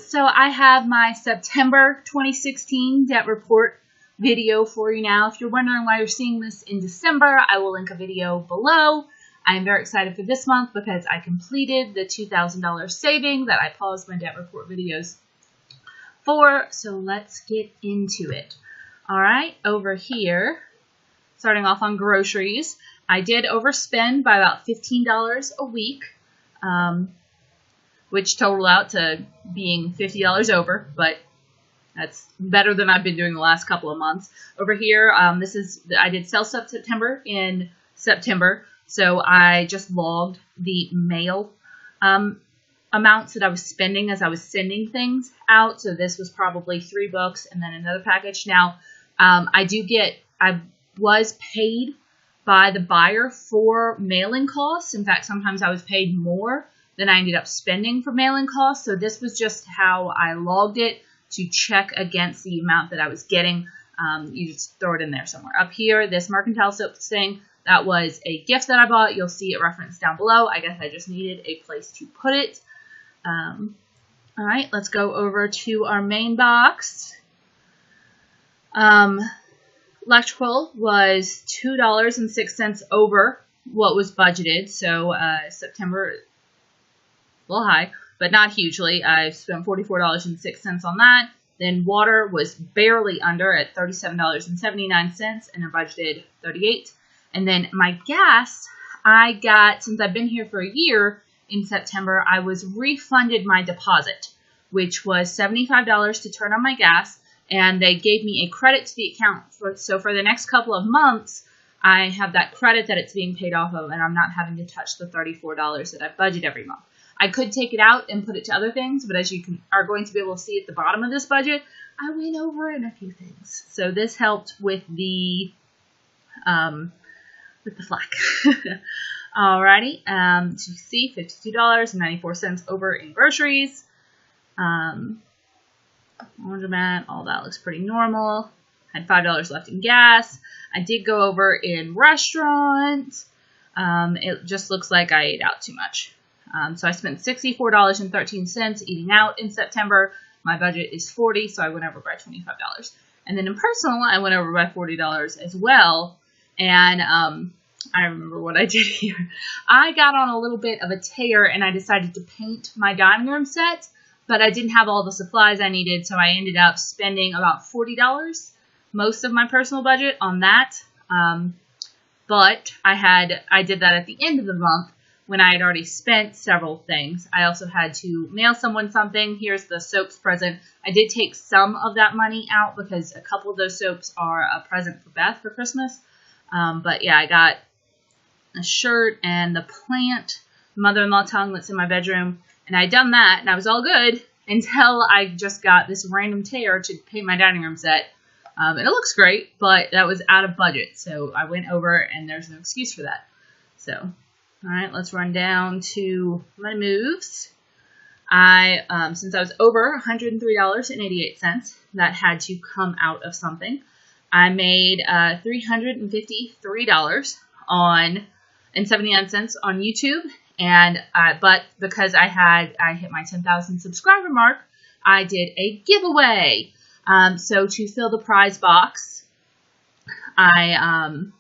So I have my September 2016 debt report video for you now. If you're wondering why you're seeing this in December, I will link a video below. I'm very excited for this month because I completed the $2,000 saving that I paused my debt report videos for. So let's get into it. All right, over here, starting off on groceries, I did overspend by about $15 a week, which totaled out to being $50 over, but that's better than I've been doing the last couple of months. Over here, I did sell stuff September in September, so I just logged the mail amounts that I was spending as I was sending things out. So this was probably $3 and then another package. Now, I was paid by the buyer for mailing costs. In fact, sometimes I was paid more than I ended up spending for mailing costs. So this was just how I logged it to check against the amount that I was getting. You just throw it in there somewhere. Up here, this Mercantile Soaps thing, that was a gift that I bought. You'll see it referenced down below. I guess I just needed a place to put it. All right, let's go over to our main box. Electrical was $2.06 over what was budgeted. So September, a little high, but not hugely. I spent $44.06 on that. Then water was barely under at $37.79, and I budgeted $38. And then my gas, I got, since I've been here for a year, in September, I was refunded my deposit, which was $75 to turn on my gas, and they gave me a credit to the account. So for the next couple of months, I have that credit that it's being paid off of, and I'm not having to touch the $34 that I budget every month. I could take it out and put it to other things, but as you are going to be able to see at the bottom of this budget, I went over in a few things. So this helped with the flack. Alrighty, so you see $52.94 over in groceries. Laundromat, all that looks pretty normal. Had $5 left in gas. I did go over in restaurants. It just looks like I ate out too much. So I spent $64.13 eating out in September. My budget is $40, so I went over by $25. And then in personal, I went over by $40 as well. And I remember what I did here. I got on a little bit of a tear, and I decided to paint my dining room set, but I didn't have all the supplies I needed, so I ended up spending about $40, most of my personal budget on that. But I did that at the end of the month when I had already spent several things. I also had to mail someone something. Here's the soaps present. I did take some of that money out because a couple of those soaps are a present for Beth for Christmas. But yeah, I got a shirt and the plant mother-in-law tongue that's in my bedroom, and I'd done that, and I was all good until I just got this random tear to paint my dining room set. And it looks great, but that was out of budget, so I went over, and there's no excuse for that. So, all right, let's run down to my moves. Since I was over $103.88, that had to come out of something. I made $353.79 on YouTube, and but because I hit my 10,000 subscriber mark, I did a giveaway. So to fill the prize box, I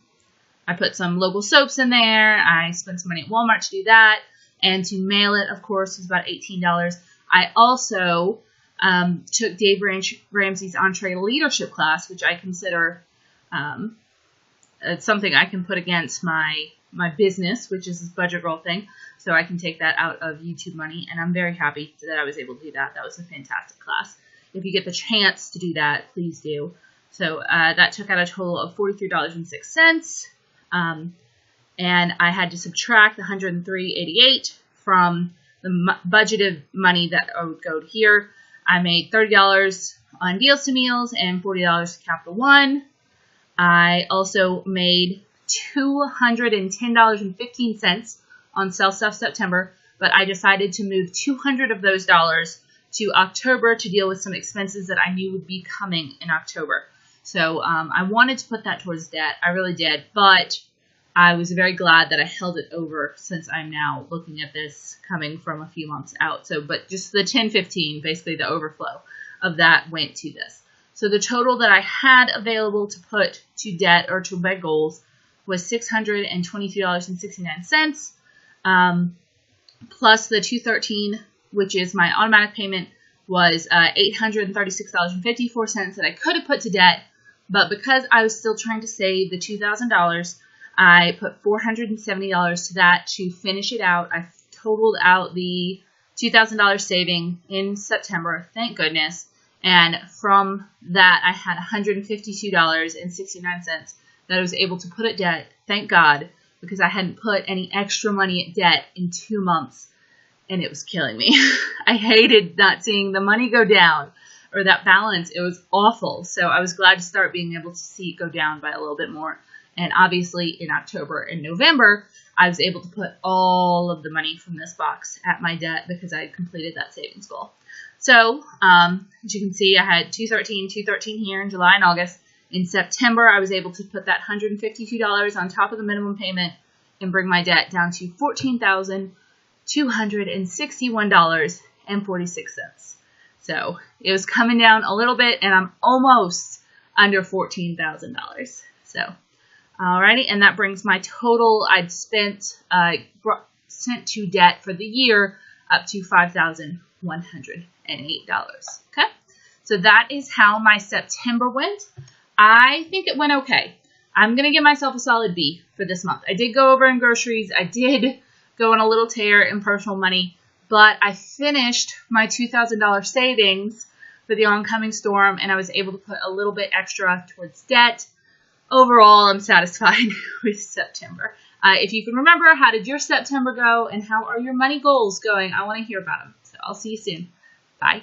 put some local soaps in there. I spent some money at Walmart to do that, and to mail it, of course, was about $18. I also took Dave Ramsey's Entree Leadership class, which I consider it's something I can put against my business, which is this Budget Girl thing. So I can take that out of YouTube money, and I'm very happy that I was able to do that. That was a fantastic class. If you get the chance to do that, please do. So that took out a total of $43.06. And I had to subtract the $103.88 from the budgeted money that would go to here. I made $30 on Deals to Meals and $40 to Capital One. I also made $210.15 on Sell Stuff September, but I decided to move $200 of those dollars to October to deal with some expenses that I knew would be coming in October. So I wanted to put that towards debt. I really did, but I was very glad that I held it over, since I'm now looking at this coming from a few months out. So, but just the 1015, basically the overflow of that went to this. So the total that I had available to put to debt or to my goals was $623.69, plus the 213, which is my automatic payment, was $836.54 that I could have put to debt. But because I was still trying to save the $2,000, I put $470 to that to finish it out. I totaled out the $2,000 saving in September, thank goodness. And from that, I had $152.69 that I was able to put at debt, thank God, because I hadn't put any extra money at debt in 2 months, and it was killing me. I hated not seeing the money go down, or that balance. It was awful. So I was glad to start being able to see it go down by a little bit more. And obviously in October and November, I was able to put all of the money from this box at my debt because I had completed that savings goal. So as you can see, I had 213 here in July and August. In September, I was able to put that $152 on top of the minimum payment and bring my debt down to $14,261.46. So it was coming down a little bit, and I'm almost under $14,000. So, alrighty, and that brings my total I'd sent to debt for the year up to $5,108. Okay, so that is how my September went. I think it went okay. I'm going to give myself a solid B for this month. I did go over in groceries. I did go on a little tear in personal money, but I finished my $2,000 savings for the oncoming storm, and I was able to put a little bit extra towards debt. Overall, I'm satisfied with September. If you can remember, how did your September go, and how are your money goals going? I want to hear about them. So I'll see you soon. Bye.